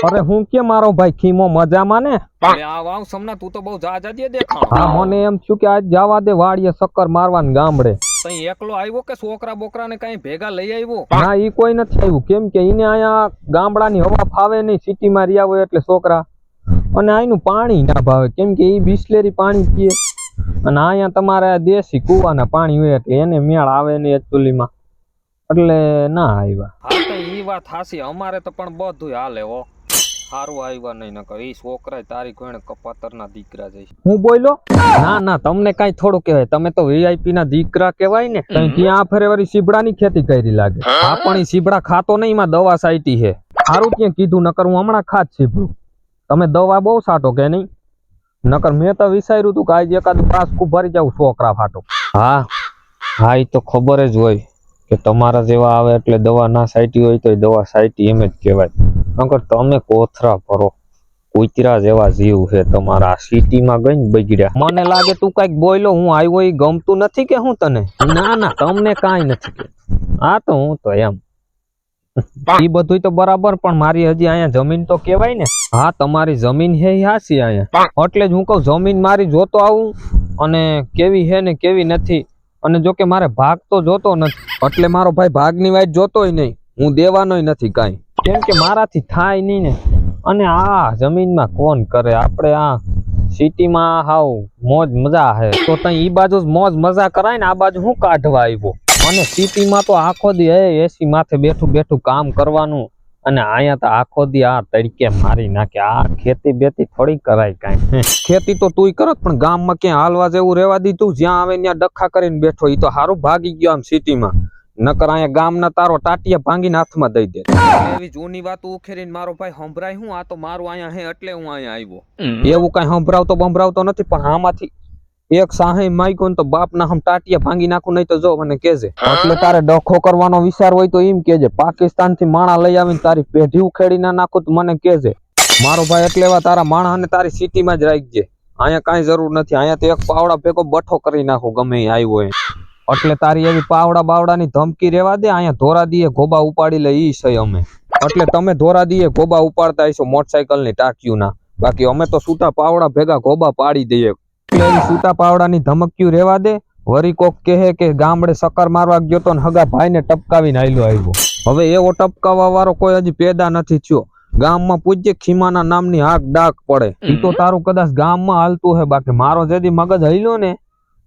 અરે હું કે મારો ભાઈ ખીમો મજામાં ને? આ વાવ સમના તું તો બહુ જાજા દેખાવ. હા મને એમ થયું કે આજ જવા દે વાડીએ ચક્કર મારવાનું ગામડે. તઈ એકલો આવ્યો કે છોકરા બોકરા ને કઈ ભેગા લઈ આવ્યો? ના ઈ કોઈ નથી આવ્યું, કેમ કે ઈને અહીંયા ગામડાની હવા ફાવે નહીં, સિટીમાં રહ્યા હોય એટલે છોકરા. અને અહીંનું પાણી ના ભાવે, કેમ કે ઈ બિસ્લેરી પાણી પીએ અને અહીંયા તમારે દેશી કુવાના પાણી હોય એટલે એને મેળ આવે નહીં એકચુલીમાં, એટલે ના આવ્યા. હા તો ઈ વાત હાસી, અમારે તો પણ બધું હાલે હો. સારું આવ્યા નહીં નકર ઈ છોકરા તારી કોઈને કપાતરના દીકરા જઈ. હું બોલ્યો? ના ના તમને કઈ થોડું કહેવાય, તમે તો વીઆઈપી ના દીકરા કહેવાય ને. ત્યાં ફરે વળી સીબડાની ખેતી કરી લાગે. આ પણ ઈ સીબડા ખાતો નહીં, એમાં દવા સાઈટી છે. સારું ત્યાં કીધું, નકર હું હમણાં ખાત સીબડું. તમે દવા બહુ સાટો કે નહીં? નકર મેં તો વિચાર્યું હતું કે આજે એકાદું પાસકું ભરી જાવ છોકરા ફાટો. હા હા ઈ તો ખબર જ હોય કે તમારા જેવા આવે એટલે દવા ના સાઈટી હોય તો દવા સાઈટી એમ જ કહેવાય. નકર તમે કોથરા ભરો, કૂતરા જેવા જીવ છે તમારા. સિટીમાં ગઈ ને બગડ્યા. મને લાગે તું કઈક બોલ્યો, હું આવ્યો એ ગમતું નથી કે હું તને? ના ના તમને કાંઈ નથી કે. હા તો હું તો એમ ઈ બધું તો બરાબર, પણ મારી હજી અહીંયા જમીન તો કેવાય ને. હા તમારી જમીન હે હાસી અહીંયા, એટલે જ હું કહું જમીન મારી જોતો આવું અને કેવી હે ને કેવી નથી. અને જો કે મારે ભાગ તો જોતો નથી, એટલે મારો ભાઈ ભાગની વાત જોતોય નહીં, હું દેવાનોય નથી કાંઈ, કેમ કે મારાથી થાય નહીં ને. અને આ જમીનમાં કોણ કરે, આપણે આ સિટીમાં હાવ મોજ મજા હે તો તઈ ઈ બાજુ મોજ મજા કરાય ને, આ બાજુ હું કાઢવા આવ્યો. અને સિટીમાં તો આખો દી એસી માથે બેઠું બેઠું કામ કરવાનું, અને અહીંયા તો આખો દી આ તડકે મારી નાખે. આ ખેતી બેતી થોડી કરાય કાંઈ. ખેતી તો તુંય કરત, પણ ગામમાં ક્યાં હાલવા જેવું રહેવા દીધું? જ્યાં આવે ત્યાં ડખા કરીને બેઠો. ઈ તો હારું ભાગી ગયો આમ સિટીમાં, નકર અહીંયા ગામના તારો ટાટિયા ભાંગીને હાથમાં દઈ દે. એવી જૂની વાત ઉખેરીને મારો ભાઈ સંભળાય હું? આ તો મારું અહીંયા હે એટલે હું અહીંયા આવ્યો. એવું કઈ સંભળાવતો નથી, પણ આમાંથી એક સાહે માગ્યો ને તો બાપ ના હમ ટાટિયા ભાંગી નાખું, નહીં તો જો મને કેજે. એટલે તારે ડખો કરવાનો વિચાર હોય તો એમ કેજે, પાકિસ્તાન થી માણા લઈ આવીને તારી પેઢી ઉખેડી ના નાખું તો મને કેજે. મારો ભાઈ એટલે એવા તારા માણા ને તારી સિટીમાં જ રાખજે, અહીંયા કઈ જરૂર નથી. અહીંયા તો એક પાવડા ભેગો બઠો કરી નાખું ગમે એ આવ્યો હોય. એટલે તારી એવી પાવડા બાવડાની ધમકી રેવા દે. અહીંયા ધોરાદીએ ગોબા ઉપાડી લે ઈ છે અમે, એટલે તમે ધોરાદીએ ગોબા ઉપાડતા હશો મોટરસાયકલ ની ટાંકીયું ના, બાકી અમે તો છૂટા પાવડા ભેગા ગોબા પાડી દઈએ. એટલે છૂટા પાવડાની ધમકીયું રેવા દે. વરી કોક કહે કે ગામડે સકર મારવા ગયો તો હગા ભાઈ ને ટપકાવીને આવ્યો. હવે એવો ટપકાવા વાળો કોઈ હજી પેદા નથી થયો. ગામમાં પૂજ્ય ખીમાના નામની હાક ડાક પડે. ઈ તો તારું કદાચ ગામમાં હાલતું હે, બાકી મારો જેદી મગજ હલ્યો ને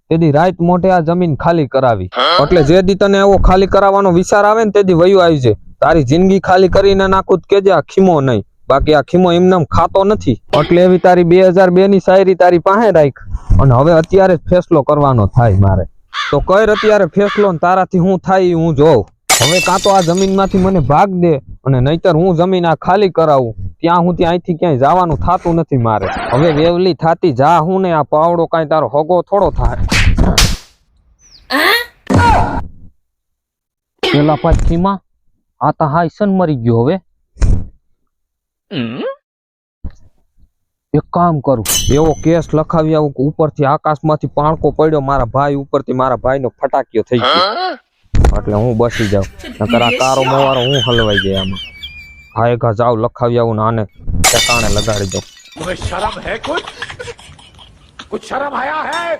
તેદી રાત મોઢે આ જમીન ખાલી કરાવી. એટલે જેદી તને એવો ખાલી કરાવવાનો વિચાર આવે ને તેદી વયું આવી છે. તારી જિંદગી ખાલી કરીને નાખું કેજે આ ખીમો નહીં, બાકી આ ખીમો એમનેમ ખાતો નથી. એટલે એવી તારી 2002 ની શાયરી તારી પાસે રાખ, અને હવે અત્યારે જ ફેસલો કરવાનો થાય મારે. તો કર અત્યારે ફેસલો, તારાથી હું થાય હું જોઉં. હવે કાં તો આ જમીન માંથી મને ભાગ દે, અને નહીતર હું જમીન આ ખાલી કરાવું. ત્યાં હું ત્યાંથી ક્યાંય જવાનું થતું નથી મારે. હવે વેવલી થાતી જા હું ને, આ પાવડો કાંઈ તારો હગો થોડો થાય. પેલા પાછીમાં આ તો હાઈસન મરી ગયો. હવે એક કામ કરું, એવો કેસ લખાવી આવું કે ઉપરથી આકાશમાંથી પાણકો પડ્યો મારા ભાઈ ઉપરથી, મારા ભાઈનો ફટાકિયો થઈ ગયો, એટલે હું બસી જાઉં. નકર આ કારો મોવારો હું હલવાઈ જાય આમાં. હા એક જાવ લખાવી આવું ને આને ઠેકાણે લગાડી દઉં. શરમ હે, કુછ શરમ આયા હે?